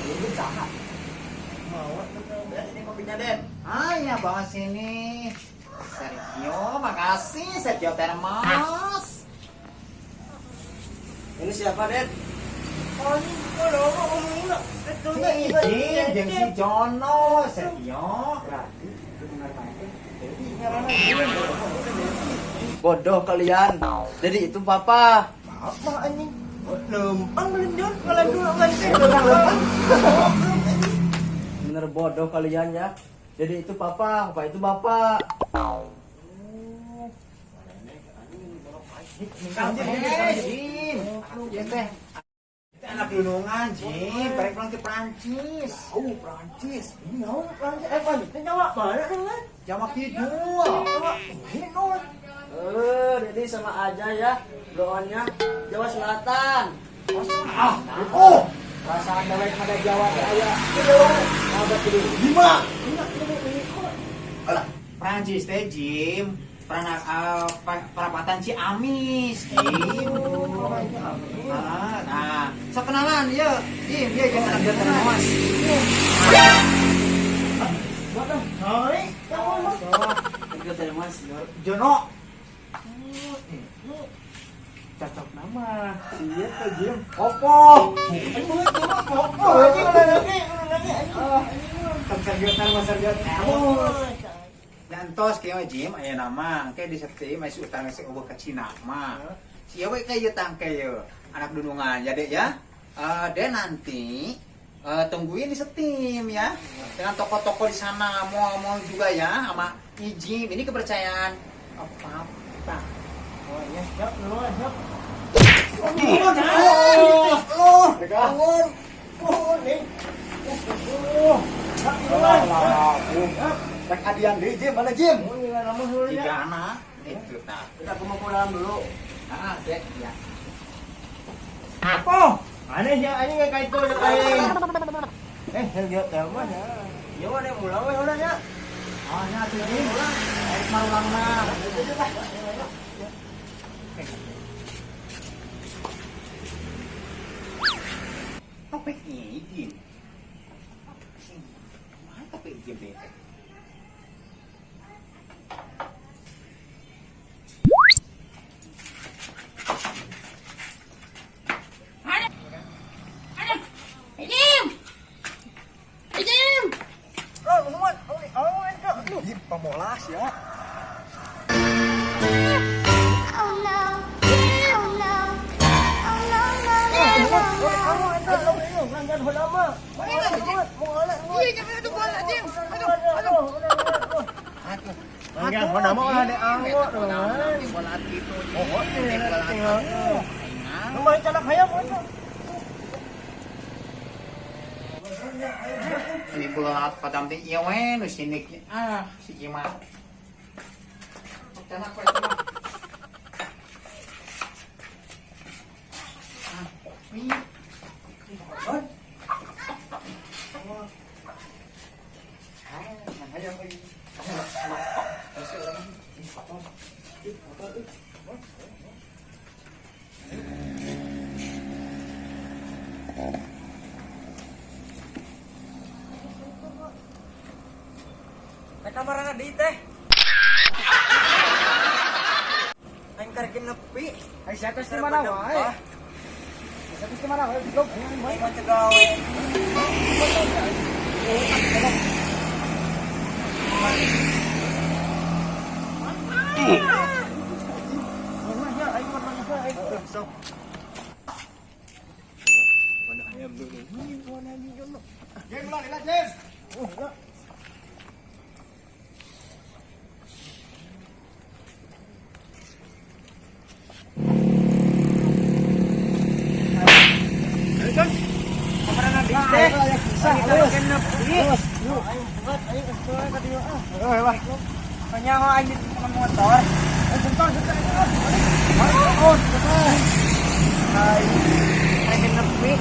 Itu jahat. Mau Den, ini kopinya Den. Ya bawa sini. Sergio, makasih Sergio Termos. Ini siapa Den? Oh, ini kalau ngomong enggak. Jim si Jono, Sergio. Bodoh kalian. Jadi itu papa. Apa anjing? Lempang kalian Jon. Kalian dulu kan sih. Bener bodoh kalian ya. Jadi itu papa itu bapak. Jim. Ya teh. Itu anak gunungan, Jim. Balik pulang ke Prancis. Prancis. Ini Prancis. Pan, itu Jawa mana kan? Jawa Kidul. Kidul. Jadi sama aja ya. Doanya Jawa Selatan. Perasaan dewek ada Jawa kayak Ada tuh. 5. Prancis teh, Jim. Perapatan Ciamis, Jim. Nah, so kenalan ya, Jim. Dia jangan anak dia termas. Jono. Cocok nama. Iya tuh, Jim. Opo. Ngantos kaya Jim aya nama kayak di seti masih utang si ubah ke Cina mah. Siapa kayak tang kayak anak dunungan ya Dek ya. Dek nanti tungguin di setim ya dengan toko-toko di sana mau juga ya sama Jim. Ini kepercayaan apa? Oh iya, siap dulu, siap. Rek adian deh, Jim. Mana Jim? Tiga anak. Itu tak. Kita mau pulang dulu. Dek, ya. Apa? Aneh ya, aneh kayak itu kayak. Sergio Telman ya. Ya mana pulang we udah ya. Nya tuh Jim. Air marulang na. Topiknya Jim. Mana topik Jim deh? Pemolas ya. Oh no. Oh no. Oh no, no, Ini pula padam teh iya we nu sinik si Ima. Canak we itu mah. Kamar anak di teh. Aing karek nepi. Ai siapa sih mana wae? Siapa sih mana wae? Goblok. Aing mah tegawe. Kanyaho anjing sama motor. Bentar. Hai. Pengen nepi.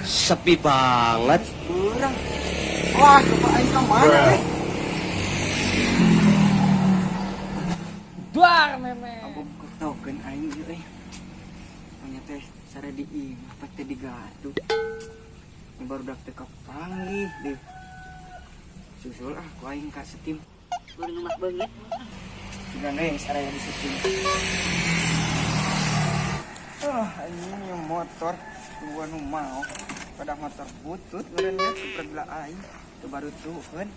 Sepi banget. Kurang. Wah, coba aing ka mana euy? Duar meme. Aku token aing euy. Nya teh sare di imah pate digaduh. Baru dak teh panggih deh. Susul ku aing ka setim. Baru ngemak banget. Juga neng sare di setim. Anjing yang motor gua nu mau pada motor butut urangnya supergela aing teu baru tuheun.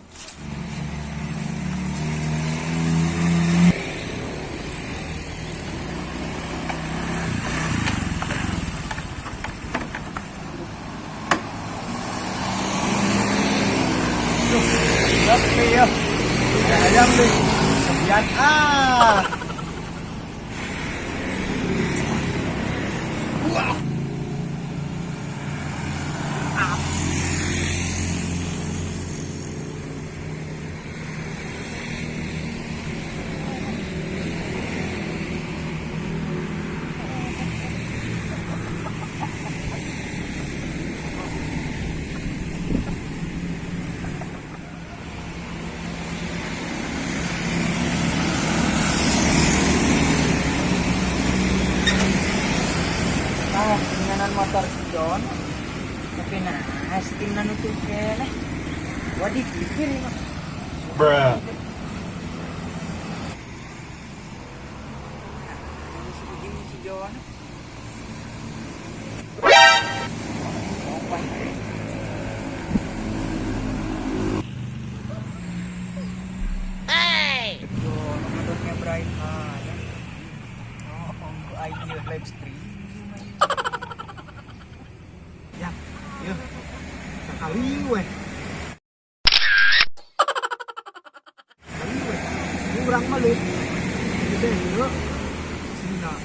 Tapi ya. Ayam deh. Sekian Dengan motor si John. Tapi nah, steam na nutup kene. Wadi pikir mah. Bruh. Si John. Hey. John, motornya bright aja. Ku aing live stream. Yuk. Sekali weh. Sekali weh. Kurang malu. Gede yuk. Sini nak.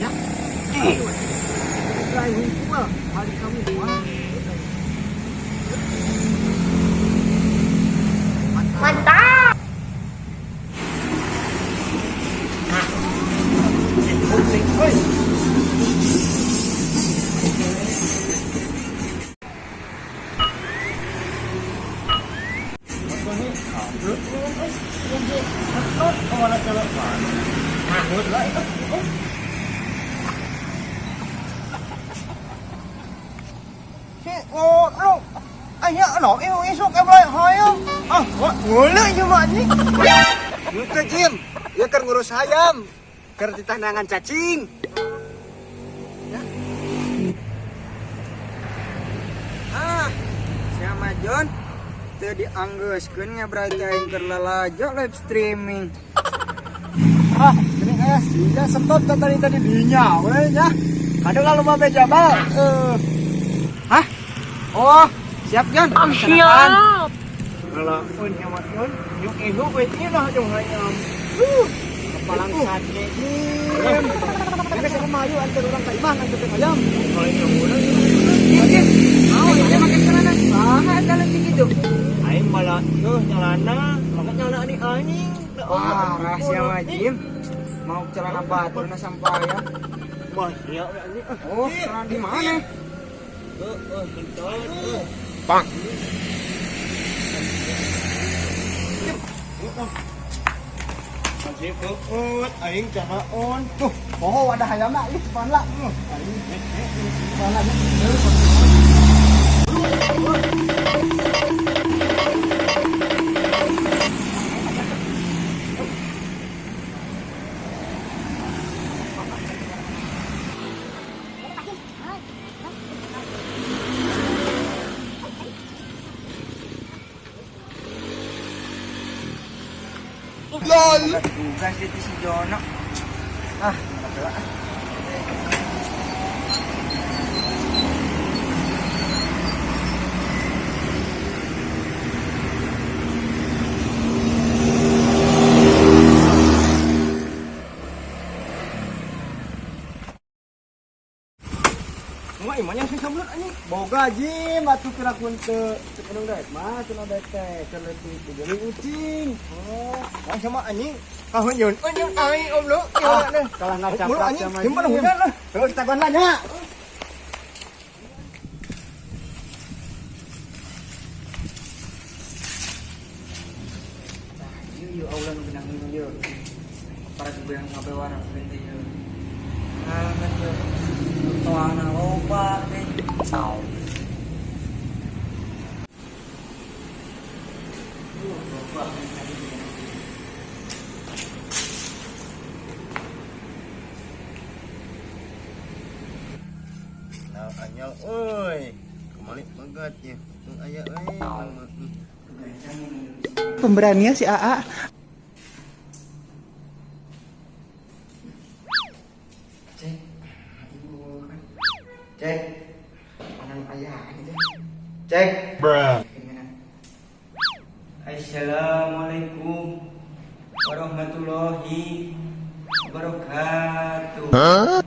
Ya. Try hukum hari kamu mah. Mantap. Oi. Oh, lu. Aya no, isuk emang hayam. Nguleuh ieu mah anjing. Itu Jim, ya kan ngurus ayam, karena ditandangan cacing. Sama John teu dianggeuskeun nya berarti aing keur lalajo live streaming. Ini kayak sih, stop tadi dinya, weh ya. Ada kalau mau beja bal. Hah? Oh, siap John. Siap. Kalau pun hemat pun, yuk ibu wetnya lah jong hayam. Kepalang sate. Ini sama mayu antar orang Taiman antar ke ayam. Kalau itu udah. Mau ini makan celana. Saha dalam gitu. Aing malah nyelana, makanya nyelana ani anjing. Wah, rahasia mah Jim. Mau celana baturna sampaya. Wah, iya anjing. Oh, celana di mana? Bentar. Bang. Masih keut, aing cahaon. Tuh, poho ada hayamna ih, panla. Aing panla. Tugas itu si Jono. Mau imanya sih sablut anjing. Boga Jim, atuh kira kun teu kenang daek mah, cenah daek teh keleutik jadi ucing. Oh, sama anjing. Kahun yeun. Anjing aing om lu. Kalah ngacap sama anjing. Gimana hujan lah. Terus tagon lah nya. sebenarnya sampai waras nanti ya. Nah, kan ya. Tuana loba deh. Nah, anyal euy. Kembali pegat ya. Tung aya euy. Pemberanian si AA. Cek. Ibu kan. Cek. Anak ayah gitu. Cek. Assalamualaikum warahmatullahi wabarakatuh.